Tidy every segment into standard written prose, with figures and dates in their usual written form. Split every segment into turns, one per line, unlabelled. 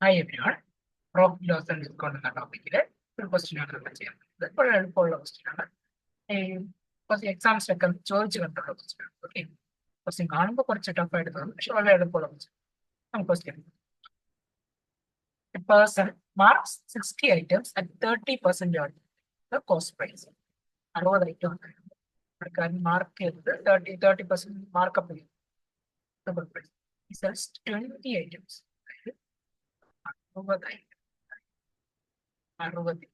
Hi everyone. Profit loss and discount എന്ന ടോപ്പിക്കില് ഒരു ക്വസ്റ്റ്യൻ ആണ് നമ്മൾ ചെയ്യുന്നത്. ഇത് വളരെ എളുപ്പമുള്ള ക്വസ്റ്റ്യൻ ആണ്. കുറച്ച് എക്സാംസിലൊക്കെ ചോദിച്ചു കണ്ടുള്ള ക്വസ്റ്റ്യൻ ആണ്. ഓക്കെ, ക്വസ്റ്റ്യൻ കാണുമ്പോൾ കുറച്ച് ടഫ് ആയിട്ട് തോന്നും, പക്ഷെ വളരെ എളുപ്പമുള്ള ക്വസ്റ്റ്യൻ. നമുക്ക് question: A person marks 60 items at 30% on the cost price. 60 item mark ചെയ്തത് 30% മാർക്കപ്പ് ചെയ്യും. He sells 20 items. 60 items. 60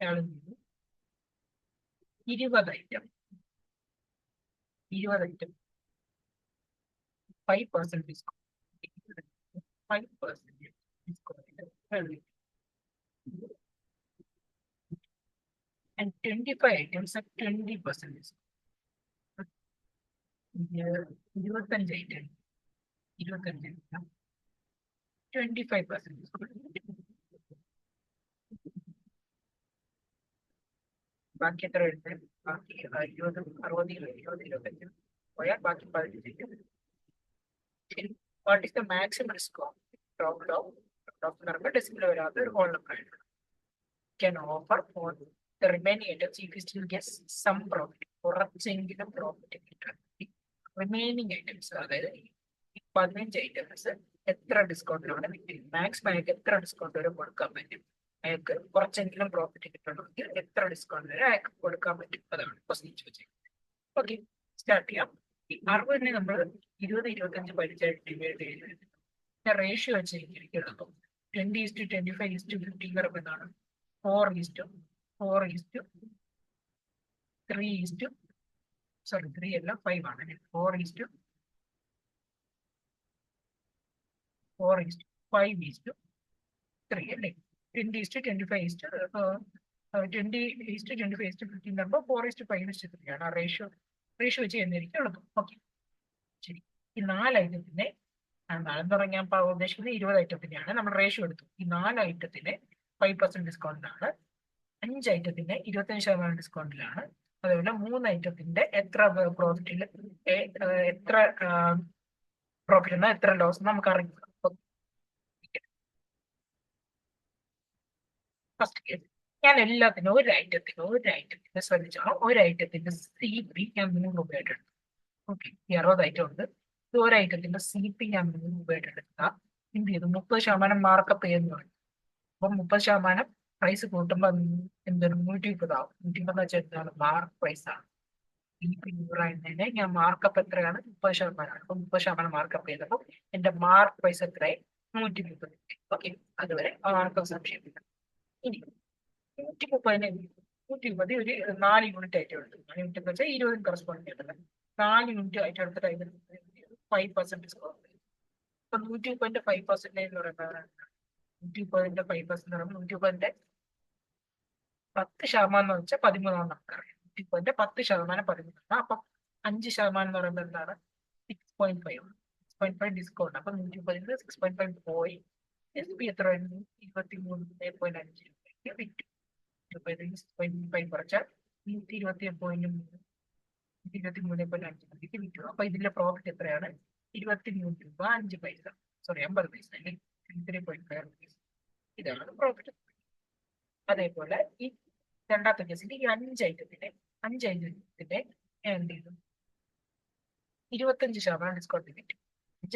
അയാൾ 20 item 5% discount. 5% discount and 25 items at 20% discount. 25 item 25% discount. ബാക്കി എത്ര ഉണ്ട്? ബാക്കി 20, 60, 20, 25 പോയാൽ ബാക്കി 15. What is the maximum discount? Top number decimal വരാത്ത ഒരു whole number can offer for the remaining items if you still get some profit. കുറച്ചെങ്കിലും profit കിട്ടാൻ റിമൈനിങ് ഐറ്റംസ്, അതായത് 15 ഐറ്റംസ് എത്ര ഡിസ്കൗണ്ടിലാണ് വിൽക്കുന്നത്? മാക്സിമം അയാൾക്ക് എത്ര ഡിസ്കൗണ്ട് വരെ കൊടുക്കാൻ പറ്റും? അയാൾക്ക് കുറച്ചെങ്കിലും പ്രോഫിറ്റ് കിട്ടണമെങ്കിൽ എത്ര ഡിസ്കൗണ്ട് വരെ അയാൾക്ക് കൊടുക്കാൻ പറ്റും? അതാണ് ക്വസ്റ്റ്യൻ ചോദിച്ചത്. ഓക്കെ, സ്റ്റാർട്ട് ചെയ്യാം. ഈ 60 നമ്മൾ 20, 25 പഠിച്ചായിട്ട് ഡിവൈഡ് ചെയ്ത് റേഷ്യോ വെച്ച് എഴുതുമ്പോൾ 20:25:15 വരുന്നതാണ് 4:3 സോറി 3 അല്ല 5 ആണ്. 4:5:3 അല്ലേ? 20:25:15 ആകുമ്പോൾ 4:5:3 ആണ് റേഷ്യോ വെച്ച് ചെയ്യുന്നതായിരിക്കും എളുപ്പം. ഓക്കെ, ശരി. ഈ 4 ഐറ്റത്തിനെ നാലെന്ന് പറഞ്ഞാൽ ഞാൻ ഉദ്ദേശിക്കുന്നത് 20 ഐറ്റത്തിനെയാണ് നമ്മൾ റേഷ്യോ എടുത്തു. ഈ 4 ഐറ്റത്തിന് 5% ഡിസ്കൗണ്ടിലാണ്, 5 ഐറ്റത്തിന്റെ 25% ഡിസ്കൗണ്ടിലാണ്, അതുപോലെ 3 ഐറ്റത്തിന്റെ എത്ര പ്രോഫിറ്റിൽ എത്ര പ്രോഫിറ്റ് എന്നാ എത്ര ലോസ് നമുക്ക് അറിയാം. ഫസ്റ്റ് കേസ് ഞാൻ എല്ലാത്തിനും ഒരു ഐറ്റത്തിന് ശ്രദ്ധിച്ചോളാം. ഒരു ഐറ്റത്തിന്റെ CP ഞാൻ 100 രൂപയായിട്ട് എടുത്തു. ഓക്കെ, 60 ഐറ്റം ഉണ്ട്. ഒരു ഐറ്റത്തിന്റെ CP ഞാൻ 100 രൂപയായിട്ട് എടുത്താൽ എന്ത് ചെയ്തു? 30% മാർക്കപ്പ് ചെയ്യുന്നു. അപ്പൊ 30% പ്രൈസ് കൂട്ടുമ്പോൾ എന്തൊരു 130 ആവും. 130 വെച്ചാൽ എന്താണ്? മാർക്ക് പ്രൈസ് ആണ്. CP 100 ആയിരുന്നതിനെ ഞാൻ മാർക്കപ്പ് എത്രയാണ്? 30%. അപ്പൊ 30% മാർക്കപ്പ് ചെയ്തപ്പോൾ എന്റെ മാർക്ക് പ്രൈസ് എത്രയായി? 130. ഓക്കെ, അതുവരെ ആർക്കും സംശയമില്ല. ഇനി 130 ഒരു 4 യൂണിറ്റ് ആയിട്ട് എടുത്തു. 4 യൂണിറ്റ് എന്ന് വെച്ചാൽ 20 കറസ്പോണ്ടിങ് ആയിട്ടല്ല, 4 യൂണിറ്റ് ആയിട്ട് എടുത്ത ടൈമിൽ 5% ഡിസ്കൗണ്ട്. അപ്പൊ 130 5% എന്ന് പറയുന്നത് 130 5% എന്ന് പറയുമ്പോൾ 130 10% എന്ന് വെച്ചാൽ 13 നമുക്കറിയാം. 130 10% 13. അപ്പൊ 5% എന്ന് പറയുമ്പോൾ എന്താണ്? 6.5 ഡിസ്കൗണ്ട്. അപ്പൊ 130 6.5 പോയി. SP എത്ര വരുന്നു? 23.5 രൂപയ്ക്ക് വിറ്റു. 6.5 കുറച്ചാൽ 123.5 വിറ്റു. അപ്പൊ ഇതിന്റെ പ്രോഫിറ്റ് എത്രയാണ്? 23 രൂപ 5 പൈസ, സോറി 50 പൈസ അല്ലെ? 3.5 rupees. ഇതാണ് പ്രോഫിറ്റ്. അതേപോലെ ഈ രണ്ടാമത്തെ കേസിൽ ഈ 5 ഐറ്റത്തിന്റെ എന്ത് ചെയ്തു? 25% ഡിസ്കൗണ്ട് കിട്ടും. 5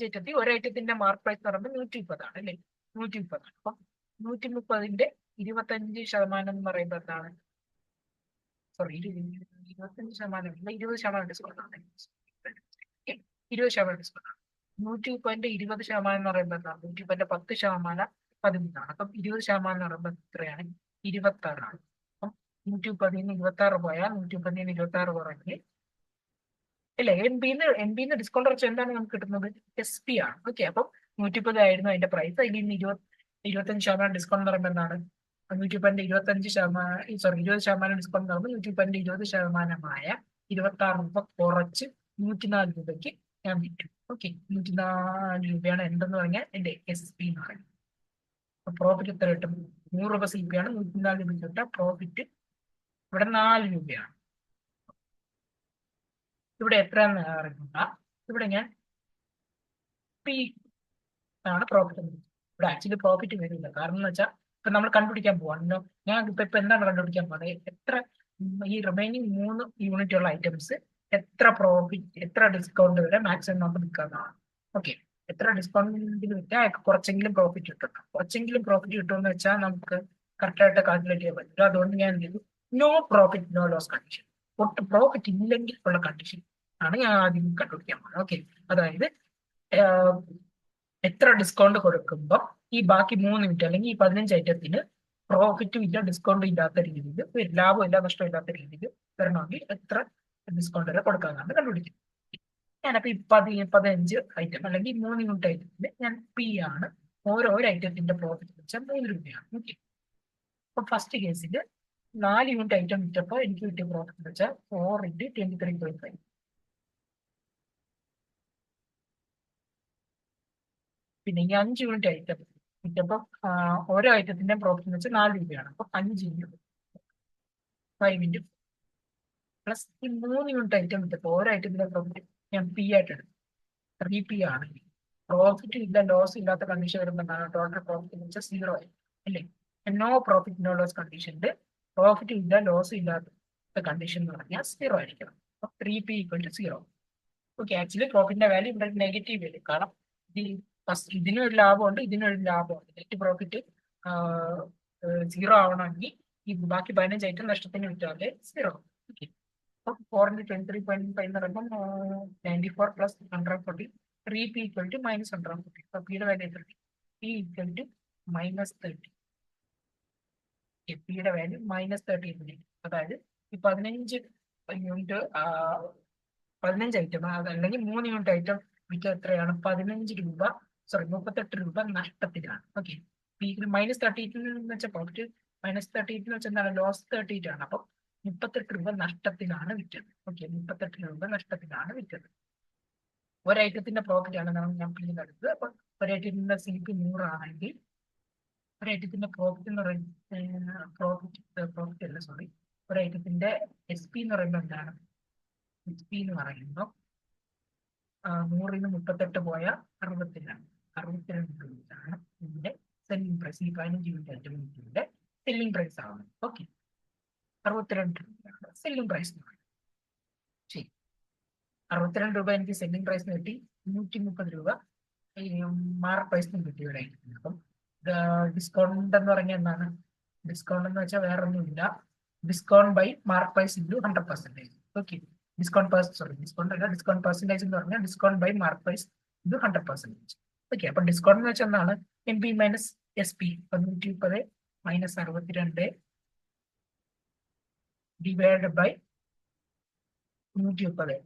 ഐറ്റത്തിന് ഒരു ഐറ്റത്തിന്റെ മാർക്ക് പ്രൈസ് എന്ന് പറയുമ്പോൾ 130 അല്ലേ? 130. അപ്പൊ 130ന്റെ 25% എന്ന് പറയുമ്പോൾ എന്താണ്? സോറി 25% 20% ഡിസ്കൗണ്ട് ആണ്. 20% ഡിസ്കൗണ്ട് ആണ്. 130ന്റെ 20% എന്ന് പറയുമ്പോൾ എന്താണ്? 130ന്റെ 10% 13. അപ്പം 20% എന്ന് പറയുമ്പോൾ എത്രയാണ്? 26. അപ്പം 130 26 പോയാൽ 130 26 കുറഞ്ഞ് ഇല്ല, NB ഡിസ്കൗണ്ട് കുറച്ച് എന്താണ് നമുക്ക് കിട്ടുന്നത്? SP ആണ്. ഓക്കെ, അപ്പം 130 ആയിരുന്നു അതിന്റെ പ്രൈസ്. അതിൽ നിന്ന് 25% ഡിസ്കൗണ്ട് പറയുമ്പോൾ എന്താണ്? 130ന്റെ 25%, സോറി 20% ഡിസ്കൗണ്ട് പറയുമ്പോൾ 130ന്റെ 20%-മായ 26 രൂപ കുറച്ച് 104 രൂപയ്ക്ക് ഞാൻ വിറ്റു. ഓക്കെ, 104 രൂപയാണ് എന്തെന്ന് പറഞ്ഞാൽ എന്റെ SP എന്ന് പറയുന്നത്. പ്രോഫിറ്റ് എത്ര കിട്ടും? 100 രൂപ CP ആണ്. 104 രൂപ കിട്ടുക പ്രോഫിറ്റ് ഇവിടെ 4 രൂപയാണ്. ഇവിടെ എത്രയാണെന്ന് അറിയുക. ഇവിടെ ഞാൻ ആണ് പ്രോഫിറ്റ്. ഇവിടെ ആക്ച്വലി പ്രോഫിറ്റ് വരില്ല. കാരണം എന്ന് വെച്ചാൽ ഇപ്പൊ നമ്മൾ കണ്ടുപിടിക്കാൻ പോവാണല്ലോ. ഞാൻ ഇപ്പൊ എന്താണ് കണ്ടുപിടിക്കാൻ പോകുന്നത്? എത്ര ഈ റിമൈനിങ് 3 യൂണിറ്റുള്ള ഐറ്റംസ് എത്ര പ്രോഫിറ്റ്, എത്ര ഡിസ്കൗണ്ട് വരെ മാക്സിമം നമുക്ക് നിൽക്കാവുന്നതാണ്. ഓക്കെ, എത്ര ഡിസ്കൗണ്ടിൽ വിറ്റാൽ അയാൾക്ക് കുറച്ചെങ്കിലും പ്രോഫിറ്റ് കിട്ടും. കുറച്ചെങ്കിലും പ്രോഫിറ്റ് കിട്ടുമെന്ന് വെച്ചാൽ നമുക്ക് കറക്റ്റായിട്ട് കാൽക്കുലേറ്റ് ചെയ്യാൻ പറ്റില്ല. അതുകൊണ്ട് ഞാൻ എന്ത് ചെയ്തു, no profit no loss condition, ഒട്ടും പ്രോഫിറ്റ് ഇല്ലെങ്കിൽ ഉള്ള കണ്ടീഷൻ ആണ് ഞാൻ ആദ്യം കണ്ടുപിടിക്കാൻ പോകുന്നത്. ഓക്കെ, അതായത് എത്ര ഡിസ്കൗണ്ട് കൊടുക്കുമ്പോൾ ഈ ബാക്കി 3 യൂണിറ്റ് അല്ലെങ്കിൽ ഈ 15 ഐറ്റത്തിന് പ്രോഫിറ്റും ഇല്ല ഡിസ്കൗണ്ടും ഇല്ലാത്ത രീതിയിൽ, ലാഭം ഇല്ല നഷ്ടം ഇല്ലാത്ത രീതിയിൽ വരണമെങ്കിൽ എത്ര ഡിസ്കൗണ്ട് വരെ കൊടുക്കാമെന്നാണ് കണ്ടുപിടിക്കുന്നത്. ഞാനപ്പോ ഈ 15 ഐറ്റം അല്ലെങ്കിൽ 3 യൂണിറ്റ് ഐറ്റത്തിന് ഞാൻ പി ആണ് ഓരോ ഐറ്റത്തിന്റെ പ്രോഫിറ്റ് വെച്ചാൽ 3 രൂപയാണ്. ഓക്കെ, അപ്പൊ ഫസ്റ്റ് കേസിൽ 4 യൂണിറ്റ് ഐറ്റം വിറ്റപ്പോൾ എനിക്ക് കിട്ടിയ പ്രോഫിറ്റ് വെച്ചാൽ 4 × 23.5. പിന്നെ ഈ 5 യൂണിറ്റ് ഐറ്റം വിറ്റപ്പോൾ ഓരോ ഐറ്റത്തിന്റെ പ്രോഫിറ്റ് വെച്ചാൽ 4 രൂപയാണ്. അപ്പൊ 5 × 5 പ്ലസ് ഈ 3 യൂണിറ്റ് ഐറ്റം വിറ്റപ്പോൾ ഓരോ ഐറ്റത്തിന്റെ പ്രോഫിറ്റ് ഞാൻ പി ആയിട്ട് എടുക്കും. 3P ആണെങ്കിൽ പ്രോഫിറ്റ് ഇല്ല ലോസ് ഇല്ലാത്ത കണ്ടീഷൻ വരുമ്പോൾ ടോട്ടൽ പ്രോഫിറ്റ് വെച്ചാൽ 0 ആയി അല്ലേ. നോ പ്രോഫിറ്റ് നോ ലോസ് കണ്ടീഷന്റെ പ്രോഫിറ്റ് ഇല്ല ലോസ് ഇല്ലാത്ത കണ്ടീഷൻ എന്ന് പറഞ്ഞാൽ 0 ആയിരിക്കണം. അപ്പൊ 3P = 0. ഓക്കെ, ആക്ച്വലി പ്രോഫിറ്റിന്റെ വാല്യൂ ഇവിടെ നെഗറ്റീവ് വരും. കാരണം ഇതിനൊരു ലാഭമുണ്ട്, ഇതിനൊരു ലാഭമുണ്ട്. നെറ്റ് പ്രോഫിറ്റ് 0 ആവണമെങ്കിൽ ഈ ബാക്കി 15 ഐറ്റം നഷ്ടത്തിന് വിറ്റാലേ 0. ഓക്കെ, 4 × 23.5 എന്ന് പറയുമ്പോൾ 94 + 140. 3P = -140. അപ്പൊ പിയുടെ വാല്യൂ 30. P = -30. പിയുടെ വാല്യൂ -30. അതായത് ഈ 15 യൂണിറ്റ് 15 ഐറ്റം അല്ലെങ്കിൽ 3 യൂണിറ്റ് ഐറ്റം വിറ്റ് എത്രയാണ്? 15 രൂപ, സോറി 38 രൂപ നഷ്ടത്തിലാണ്. ഓക്കെ, -38 എന്ന് വെച്ചാൽ പ്രോഫിറ്റ്, -38 എന്ന് വെച്ചാൽ എന്താണ്? ലോസ് 38 ആണ്. അപ്പൊ 38 രൂപ നഷ്ടത്തിലാണ് വിറ്റത്. ഓക്കെ, 38 രൂപ നഷ്ടത്തിലാണ് വിറ്റത്. ഒരൈറ്റത്തിന്റെ പ്രോഫിറ്റ് ആണ് ഞാൻ പിന്നീട് എടുത്തത്. അപ്പൊ ഒരൈറ്റത്തിന്റെ CP 100 ആണെങ്കിൽ ഒരൈറ്റത്തിന്റെ പ്രോഫിറ്റ് എന്ന് പറയുന്നത് പ്രോഫിറ്റ് അല്ല, സോറി, ഒരൈറ്റത്തിന്റെ SP എന്ന് പറയുമ്പോൾ എന്താണ്? SP എന്ന് പറയുമ്പോൾ 100 ന് 38 പോയാൽ 62 രൂപയാണ് ഇതിന്റെ സെല്ലിംഗ് പ്രൈസ്. ഈ 15 യൂണിറ്റ് ഐറ്റത്തിന്റെ സെല്ലിംഗ് പ്രൈസ് ആവുന്നത്. ഓക്കെ, 62 രൂപയാണ് സെല്ലിംഗ് പ്രൈസ് എന്ന് പറയുന്നത്. ശരി, 62 രൂപ എനിക്ക് സെല്ലിംഗ് പ്രൈസ് കിട്ടി. 130 രൂപ മാർക്ക് പ്രൈസ് കിട്ടി ഇവിടെ. അപ്പം ഡിസ്കൗണ്ട് എന്ന് പറഞ്ഞാൽ എന്താണ്? ഡിസ്കൗണ്ട് എന്ന് വെച്ചാൽ വേറെ ഒന്നുമില്ല, discount by mark price × 100%. Okay, discount അല്ല, ഡിസ്കൗണ്ട് പെർസെന്റേജ് എന്ന് പറഞ്ഞാൽ discount by mark price × 100%. Okay, അപ്പൊ ഡിസ്കൗണ്ട് എന്ന് വെച്ചാൽ എന്താണ്? MP - SP. 130 - 62 divide by 130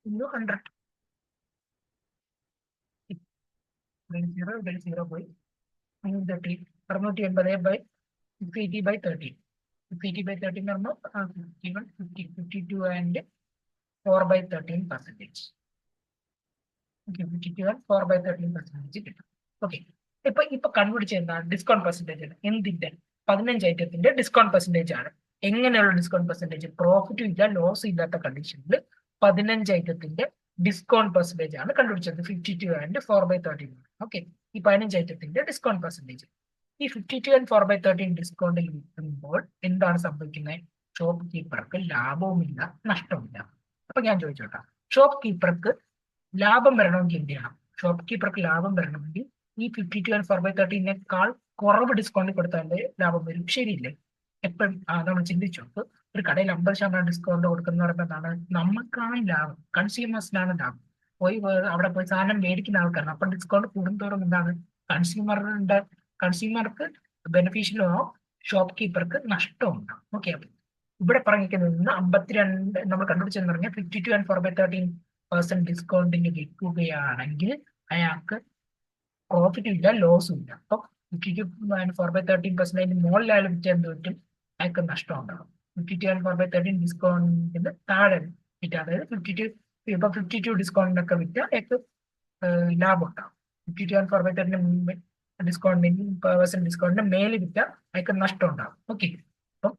× 100. 0 പോയി 30. 680 ബൈ 680/13. 680/13 എന്ന് പറയുമ്പോൾ 51, 50, 52 ആൻഡ് 4/13%. ഓക്കെ, 52 ആൻഡ് 4/13% കിട്ടും. ഓക്കെ, ഇപ്പൊ കണ്ടുപിടിച്ച എന്താണ്? ഡിസ്കൗണ്ട് പെർസെന്റേജ് ആണ്. എന്തിന്റെ? 15 ഐറ്റത്തിന്റെ ഡിസ്കൗണ്ട് പെർസെന്റേജ് ആണ്. എങ്ങനെയുള്ള ഡിസ്കൗണ്ട് പെർസെന്റേജ്? പ്രോഫിറ്റും ഇല്ല ലോസ് ഇല്ലാത്ത കണ്ടീഷനിൽ 15 ഐറ്റത്തിന്റെ ഡിസ്കൗണ്ട് പെർസെന്റേജ് ആണ് കണ്ടുപിടിച്ചത്. 52 ആൻഡ് 4/13. ഓക്കെ, ഈ 15 ഐറ്റത്തിന്റെ ഡിസ്കൗണ്ട് പെർസെന്റേജ്. ഈ 52 ആൻഡ് 4/13 ഡിസ്കൗണ്ടിൽ വിൽക്കുമ്പോൾ എന്താണ് സംഭവിക്കുന്നത്? ഷോപ്പ് കീപ്പർക്ക് ലാഭവുമില്ല നഷ്ടവുമില്ല. അപ്പൊ ഞാൻ ചോദിച്ചോട്ടെ, ഷോപ്പ് കീപ്പർക്ക് ലാഭം വരണമെങ്കിൽ എന്ത് ചെയ്യണം? ഷോപ്പ് കീപ്പർക്ക് ലാഭം വരണമെങ്കിൽ ഈ 52 ആൻഡ് 4/13 കുറവ് ഡിസ്കൗണ്ട് കൊടുത്താലേ ലാഭം വരും. ശരിയില്ലേ? എപ്പോഴും നമ്മൾ ചിന്തിച്ചു നോക്ക്, ഒരു കടയിൽ 50% ഡിസ്കൗണ്ട് കൊടുക്കുന്ന പറയുമ്പോൾ എന്താണ്? നമുക്കാണ് ലാഭം, കൺസ്യൂമേഴ്സിനാണ് ലാഭം. അവിടെ പോയി സാധനം മേടിക്കുന്ന ആൾക്കാരാണ്. അപ്പൊ ഡിസ്കൗണ്ട് കൂടുന്തോറും എന്താണ്? കൺസ്യൂമർക്ക് ബെനിഫിഷ്യലോ ഷോപ്പ് കീപ്പർക്ക് നഷ്ടമുണ്ടാവും. ഓക്കെ, അപ്പൊ ഇവിടെ പറഞ്ഞിരിക്കുന്നത് 52 നമ്മൾ കണ്ടുപിടിച്ചെന്ന് പറഞ്ഞാൽ 52 ആൻഡ് 4/13% ഡിസ്കൗണ്ടിന് വിൽക്കുകയാണെങ്കിൽ അയാൾക്ക് പ്രോഫിറ്റും ഇല്ല ലോസും ഇല്ല. അപ്പൊ 52 ആൻഡ് 4/13% മുകളിലായാൽ വിറ്റ് എന്ത് പറ്റും? അയാൾക്ക് നഷ്ടം ഉണ്ടാകും. 52 ആൻഡ് 4/13 ഡിസ്കൗണ്ടിന് താഴെ വിറ്റ്, അതായത് 52 ഡിസ്കൗണ്ടിനൊക്കെ വിറ്റ് അയാൾക്ക് ലാഭം ഉണ്ടാകും. 52 ആൻഡ് 4/13 ഡിസ്കൗണ്ടിന് മേലെ വിറ്റ അയാൾക്ക് നഷ്ടം ഉണ്ടാകും. ഓക്കെ, അപ്പം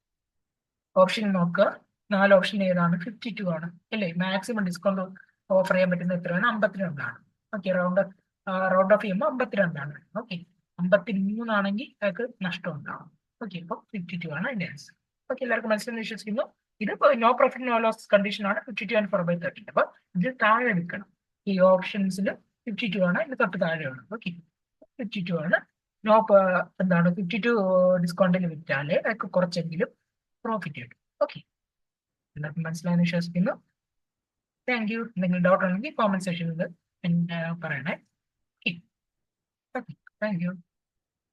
ഓപ്ഷൻ നോക്കുക. 4 ഓപ്ഷൻ ഏതാണ്? 52 ആണ് അല്ലേ? മാക്സിമം ഡിസ്കൗണ്ട് ഓഫർ ചെയ്യാൻ പറ്റുന്ന എത്രയാണ്? 52 ആണ്. ഓക്കെ, റൗണ്ട് റൗണ്ട് ഓഫ് ചെയ്യുമ്പോൾ 52 ഓക്കെ. 53 ആണെങ്കിൽ അയാൾക്ക് നഷ്ടം ഉണ്ടാവും. ഓക്കെ, അപ്പൊ 52 ആണ് അതിന്റെ ആൻസർ. ഓക്കെ, എല്ലാവർക്കും മനസ്സിലെന്ന് വിശ്വസിക്കുന്നു. ഇത് no profit no loss condition ആണ് 52 ആൻഡ് 4/13. അപ്പൊ ഇത് താഴെ നിൽക്കണം. ഈ ഓപ്ഷൻസിൽ 52 ആണ്, ഇത് തൊട്ട് താഴെയാണ്. ഓക്കെ, 52 ആണ്. നോ എന്താണ് 52 ഡിസ്കൗണ്ടിൽ വിറ്റാലേ അയാൾക്ക് കുറച്ചെങ്കിലും പ്രോഫിറ്റ് കിട്ടും. ഓക്കെ, എല്ലാവർക്കും മനസ്സിലായെന്ന് വിശ്വസിക്കുന്നു. Thank you. എന്തെങ്കിലും ഡൗട്ട് ഉണ്ടെങ്കിൽ കോമന്റ് സെക്ഷനിൽ പറയണേ. Okay, thank you.